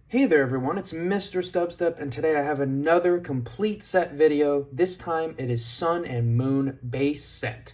Hey there everyone, it's Misterstubstep, and today I have another complete set video. This time it is Sun and Moon base set.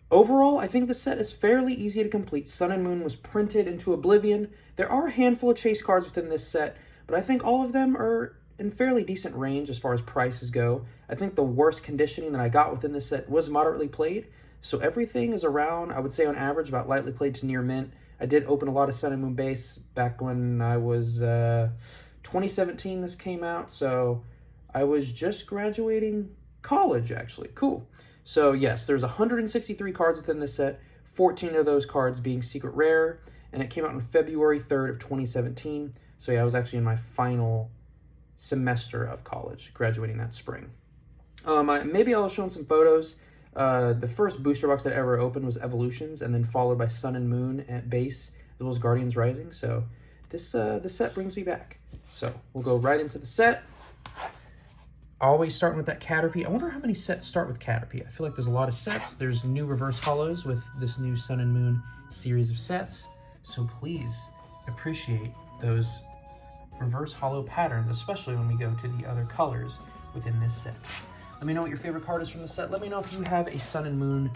Overall, I think the set is fairly easy to complete. Sun and Moon was printed into oblivion. There are a handful of chase cards within this set, but I think all of them are in fairly decent range as far as prices go. I think the worst conditioning that I got within this set was moderately played, so everything is around, I would say on average, about lightly played to near mint. I did open a lot of Sun and Moon base back when I was 2017 this came out, so I was just graduating college actually. Cool. So yes, there's 163 cards within this set, 14 of those cards being secret rare, and it came out on February 3rd of 2017. So yeah, I was actually in my final semester of college, graduating that spring. Maybe I'll show some photos. The first booster box that I ever opened was Evolutions, and then followed by Sun and Moon at base, as well as Guardians Rising. So this set brings me back. So we'll go right into the set. Always starting with that Caterpie. I wonder how many sets start with Caterpie. I feel like there's a lot of sets. There's new reverse holos with this new Sun and Moon series of sets. So please appreciate those reverse holo patterns, especially when we go to the other colors within this set. Let me know what your favorite card is from the set. Let me know if you have a Sun and Moon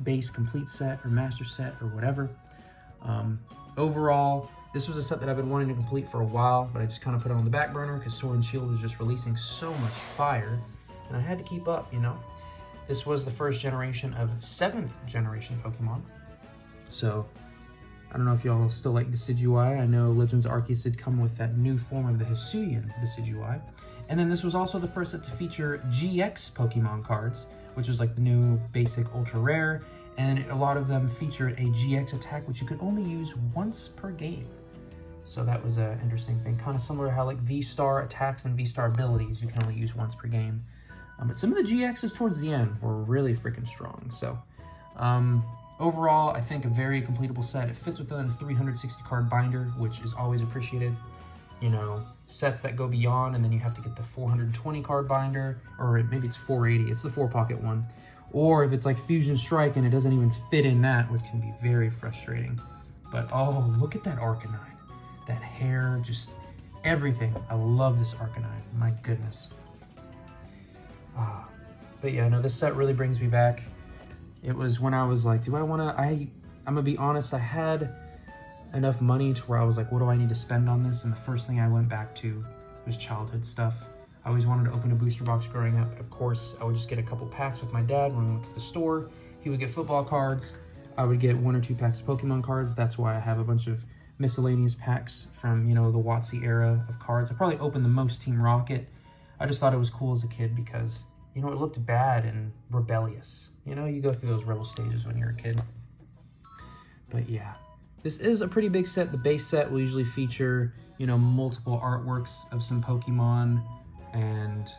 base complete set or master set or whatever. Overall, this was a set that I've been wanting to complete for a while, but I just kind of put it on the back burner because Sword and Shield was just releasing so much fire, and I had to keep up, you know? This was the first generation of 7th generation Pokemon. So, I don't know if y'all still like Decidueye. I know Legends Arceus did come with that new form of the Hisuian Decidueye. And then this was also the first set to feature GX Pokemon cards, which is like the new basic ultra rare, and a lot of them featured a GX attack, which you could only use once per game. So that was an interesting thing, kind of similar to how like V-Star attacks and V-Star abilities you can only use once per game. But some of the GXs towards the end were really freaking strong. So overall, I think a very completable set. It fits within a 360 card binder, which is always appreciated. You know, sets that go beyond, and then you have to get the 420 card binder, or maybe it's 480, it's the 4-pocket one. Or if it's like Fusion Strike and it doesn't even fit in that, which can be very frustrating. But oh, look at that Arcanine. That hair, just everything. I love this Arcanine, my goodness. But yeah, no, this set really brings me back. It was when I was like, do I wanna, I'm gonna be honest, I had enough money to where I was like, what do I need to spend on this? And the first thing I went back to was childhood stuff. I always wanted to open a booster box growing up, but of course, I would just get a couple packs with my dad when we went to the store. He would get football cards. I would get 1 or 2 packs of Pokemon cards. That's why I have a bunch of miscellaneous packs from, you know, the WotC era of cards. I probably opened the most Team Rocket. I just thought it was cool as a kid because, you know, it looked bad and rebellious. You know, you go through those rebel stages when you're a kid. But yeah, this is a pretty big set. The base set will usually feature, you know, multiple artworks of some Pokemon, and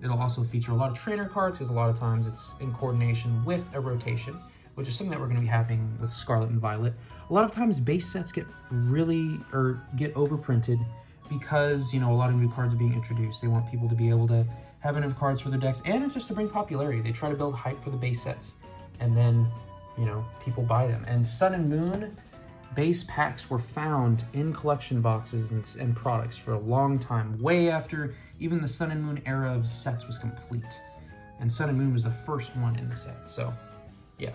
it'll also feature a lot of trainer cards because a lot of times it's in coordination with a rotation, which is something that we're going to be having with Scarlet and Violet. A lot of times base sets get overprinted because, you know, a lot of new cards are being introduced. They want people to be able to have enough cards for their decks, and it's just to bring popularity. They try to build hype for the base sets, and then, you know, people buy them. And Sun and Moon base packs were found in collection boxes and products for a long time, way after even the Sun and Moon era of sets was complete. And Sun and Moon was the first one in the set. So yeah,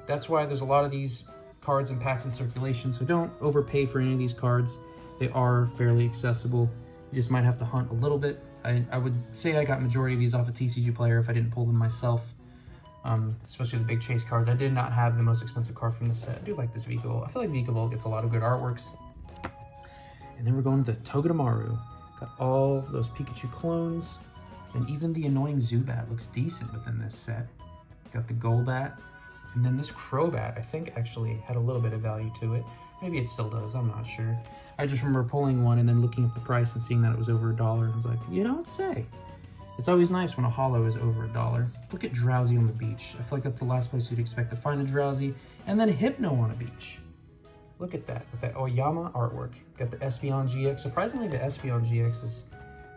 that's why there's a lot of these cards and packs in circulation. So don't overpay for any of these cards. They are fairly accessible. You just might have to hunt a little bit. I would say I got majority of these off a TCG Player if I didn't pull them myself. Especially the big chase cards. I did not have the most expensive card from the set. I do like this Vikavolt. I feel like Vikavolt gets a lot of good artworks. And then we're going to the Togedemaru. Got all those Pikachu clones, and even the annoying Zubat looks decent within this set. Got the Golbat, and then this Crobat, I think actually had a little bit of value to it. Maybe it still does, I'm not sure. I just remember pulling one and then looking up the price and seeing that it was over $1. I was like, you don't say. It's always nice when a holo is over $1. Look at Drowsy on the beach. I feel like that's the last place you'd expect to find a Drowsy. And then Hypno on a beach. Look at that, with that Oyama artwork. Got the Espeon GX. Surprisingly, the Espeon GX is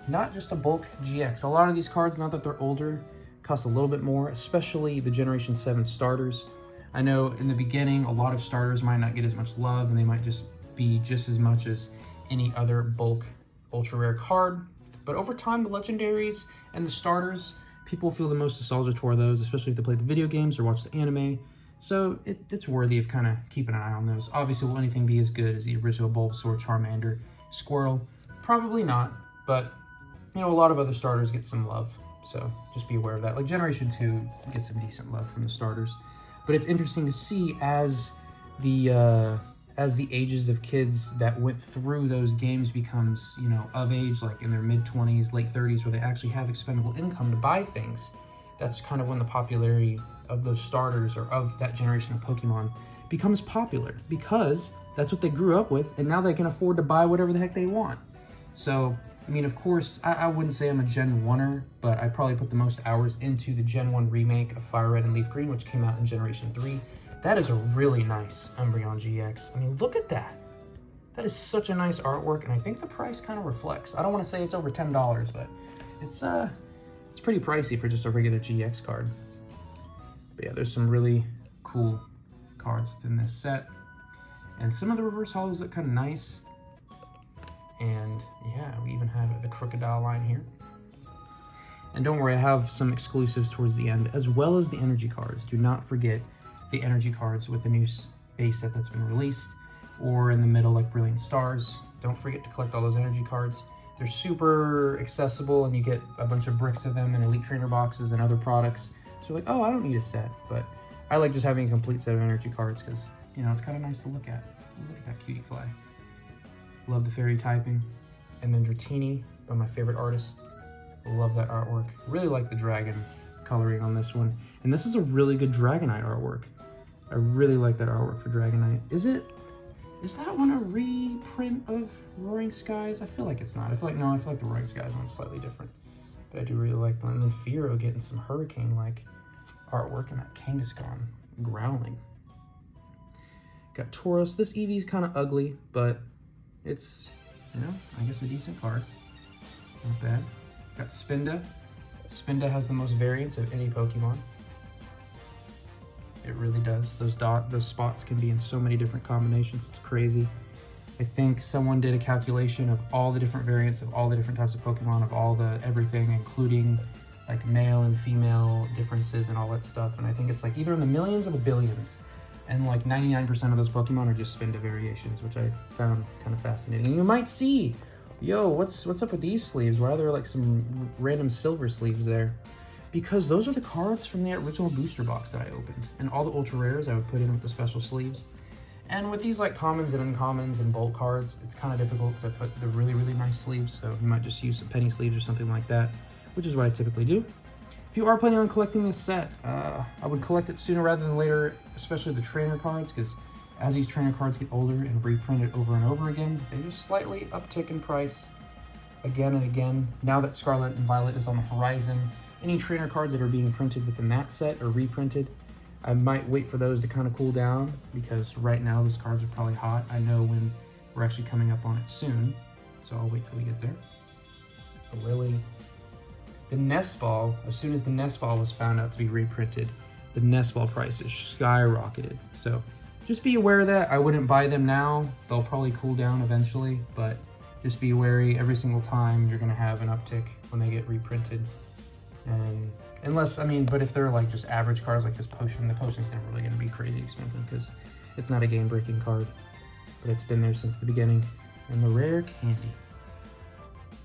not just a bulk GX. A lot of these cards, now that they're older, cost a little bit more, especially the Generation 7 starters. I know in the beginning, a lot of starters might not get as much love, and they might just be just as much as any other bulk ultra rare card. But over time, the legendaries and the starters, people feel the most nostalgia toward those, especially if they play the video games or watch the anime. So it's worthy of kind of keeping an eye on those. Obviously, will anything be as good as the original Bulbasaur, Charmander, Squirtle? Probably not, but you know, a lot of other starters get some love. So just be aware of that. Like Generation 2 gets some decent love from the starters. But it's interesting to see as the ages of kids that went through those games becomes, you know, of age, like in their mid-20s, late 30s, where they actually have expendable income to buy things. That's kind of when the popularity of those starters or of that generation of Pokemon becomes popular, because that's what they grew up with, and now they can afford to buy whatever the heck they want. So, I mean, of course, I wouldn't say I'm a Gen 1er, but I probably put the most hours into the Gen 1 remake of Fire Red and Leaf Green, which came out in Generation 3. That is a really nice Umbreon GX. I mean, look at that. That is such a nice artwork, and I think the price kind of reflects. I don't want to say it's over $10, but it's pretty pricey for just a regular GX card. But yeah, there's some really cool cards within this set. And some of the reverse holos look kind of nice. And yeah, we even have the Crocodile line here. And don't worry, I have some exclusives towards the end, as well as the energy cards. Do not forget the energy cards with the new base set that's been released, or in the middle like Brilliant Stars. Don't forget to collect all those energy cards. They're super accessible, and you get a bunch of bricks of them in Elite Trainer boxes and other products. So like, oh, I don't need a set, but I like just having a complete set of energy cards because, you know, it's kind of nice to look at. Look at that cutie fly. Love the fairy typing. And then Dratini by my favorite artist. Love that artwork. Really like the dragon coloring on this one. And this is a really good Dragonite artwork. I really like that artwork for Dragonite. Is that one a reprint of Roaring Skies? I feel like it's not. I feel like the Roaring Skies one's slightly different. But I do really like that. And then Fearow getting some hurricane-like artwork, and that Kangaskhan growling. Got Tauros. This Eevee's kind of ugly, but it's, you know, I guess a decent card. Not bad. Got Spinda. Spinda has the most variants of any Pokemon. It really does. Those spots can be in so many different combinations. It's crazy. I think someone did a calculation of all the different variants of all the different types of Pokemon, of all the everything, including like male and female differences and all that stuff. And I think it's like either in the millions or the billions. And like 99% of those Pokemon are just Spinda variations, which I found kind of fascinating. And you might see, yo, what's up with these sleeves? Why are there like some random silver sleeves there? Because those are the cards from the original booster box that I opened. And all the ultra rares I would put in with the special sleeves. And with these like commons and uncommons and bulk cards, it's kind of difficult to put the really, really nice sleeves. So you might just use some penny sleeves or something like that, which is what I typically do. If you are planning on collecting this set, I would collect it sooner rather than later, especially the trainer cards, because as these trainer cards get older and reprinted over and over again, they just slightly uptick in price again and again. Now that Scarlet and Violet is on the horizon, any trainer cards that are being printed within that set or reprinted, I might wait for those to kind of cool down, because right now those cards are probably hot. I know when we're actually coming up on it soon, so I'll wait till we get there. The Lily. The Nest Ball, as soon as the Nest Ball was found out to be reprinted, the Nest Ball prices skyrocketed. So just be aware of that. I wouldn't buy them now. They'll probably cool down eventually, but just be wary. Every single time you're gonna have an uptick when they get reprinted. And unless, I mean, but if they're like just average cards like this potion, the potion's never really gonna be crazy expensive because it's not a game-breaking card, but it's been there since the beginning. And the Rare Candy.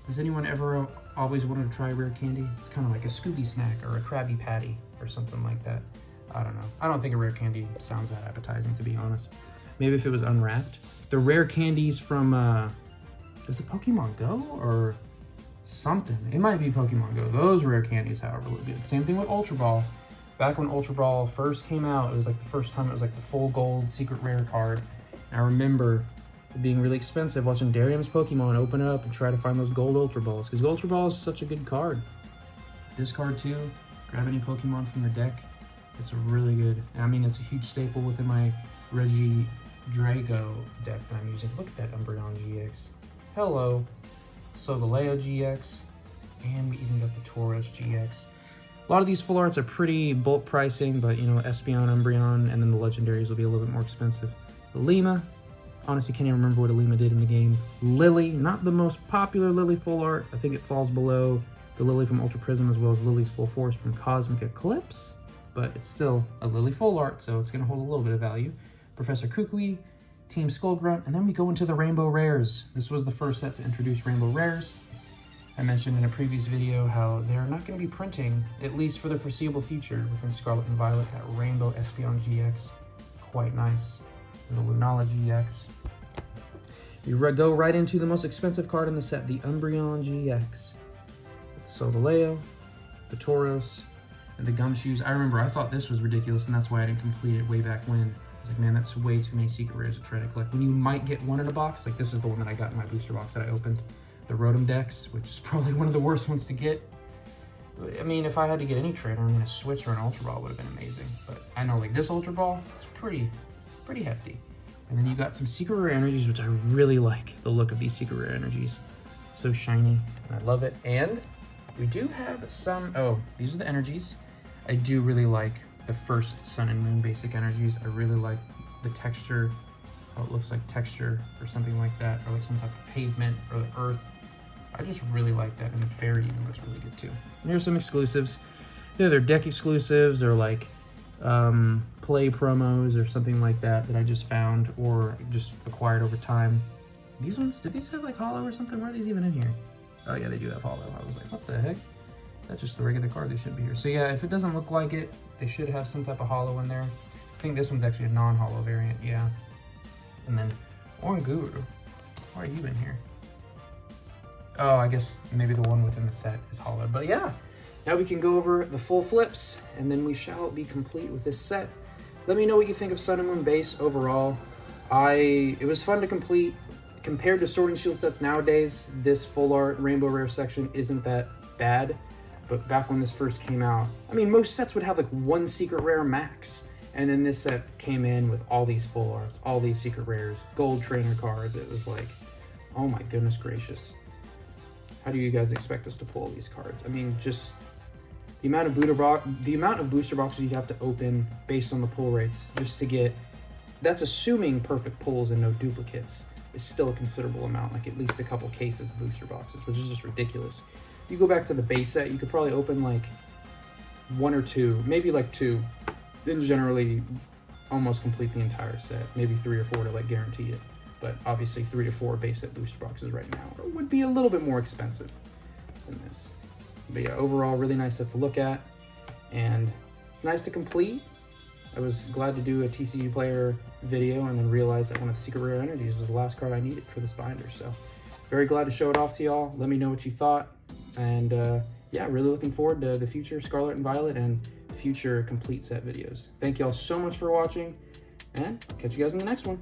Has anyone ever always wanted to try rare candy? It's kind of like a Scooby snack or a Krabby Patty or something like that. I don't know. I don't think a rare candy sounds that appetizing, to be honest. Maybe if it was unwrapped. The rare candies from, is it Pokemon Go or something? It might be Pokemon Go. Those rare candies, however, look good. Same thing with Ultra Ball. Back when Ultra Ball first came out, it was like the first time it was like the full gold secret rare card. And I remember it being really expensive watching Darium's Pokemon open it up and try to find those gold Ultra Balls, because Ultra Ball is such a good card. This card too, grab any Pokemon from your deck. It's a really good, I mean, it's a huge staple within my Reggie Drago deck that I'm using. Look at that Umbreon GX. Hello. Solgaleo GX, and we even got the Tauros GX. A lot of these full arts are pretty bulk pricing, but you know, Espeon, Umbreon, and then the legendaries will be a little bit more expensive. The Lima, Honestly, can't even remember what Alima did in the game. Lily, not the most popular Lily full art. I think it falls below the Lily from Ultra Prism as well as Lily's Full Force from Cosmic Eclipse, but it's still a Lily full art, so it's gonna hold a little bit of value. Professor Kukui, Team Skullgrunt, and then we go into the Rainbow Rares. This was the first set to introduce Rainbow Rares. I mentioned in a previous video how they're not going to be printing, at least for the foreseeable future, within Scarlet and Violet, that Rainbow Espeon GX. Quite nice. And the Lunala GX. You go right into the most expensive card in the set, the Umbreon GX. So the Leo, the Tauros, and the Gumshoes. I remember I thought this was ridiculous, and that's why I didn't complete it way back when. I was like, man, that's way too many secret rares to try to collect. When you might get one in a box, like this is the one that I got in my booster box that I opened. The Rotom Dex, which is probably one of the worst ones to get. I mean, if I had to get any trainer, I mean, a Switch or an Ultra Ball would have been amazing. But I know, like, this Ultra Ball is pretty hefty. And then you got some Secret Rare Energies, which I really like the look of these Secret Rare Energies. So shiny, and I love it. And we do have some, oh, these are the energies. I do really like the first Sun and Moon basic energies. I really like the texture, how it looks like texture or something like that, or like some type of pavement or the earth. I just really like that, and the fairy even looks really good too. And here's some exclusives. Yeah, they're deck exclusives or like play promos or something like that that I just found or just acquired over time. These ones, do these have like holo or something? Why are these even in here? Oh yeah, they do have holo. I was like, what the heck? That's just the regular card. They should be here. So yeah, if it doesn't look like it, they should have some type of holo in there. I think this one's actually a non-holo variant, yeah. And then Oranguru, why are you in here? Oh, I guess maybe the one within the set is holo. But yeah, now we can go over the full flips, and then we shall be complete with this set. Let me know what you think of Sun and Moon base overall. It was fun to complete. Compared to Sword and Shield sets nowadays, this full art Rainbow Rare section isn't that bad. But back when this first came out, I mean, most sets would have like one secret rare max. And then this set came in with all these full arts, all these secret rares, gold trainer cards. It was like, oh my goodness gracious. How do you guys expect us to pull these cards? I mean, just the amount of booster boxes you have to open based on the pull rates just to get, that's assuming perfect pulls and no duplicates, is still a considerable amount, like at least a couple cases of booster boxes, which is just ridiculous. You go back to the base set, you could probably open like one or two, maybe like two, then generally almost complete the entire set, maybe 3 or 4 to like guarantee it. But obviously 3 to 4 base set booster boxes right now would be a little bit more expensive than this. But yeah, overall really nice set to look at, and it's nice to complete. I was glad to do a TCG player video and then realized that one of Secret Rare Energies was the last card I needed for this binder. So very glad to show it off to y'all. Let me know what you thought. And yeah, really looking forward to the future Scarlet and Violet and future complete set videos. Thank y'all so much for watching, and catch you guys in the next one.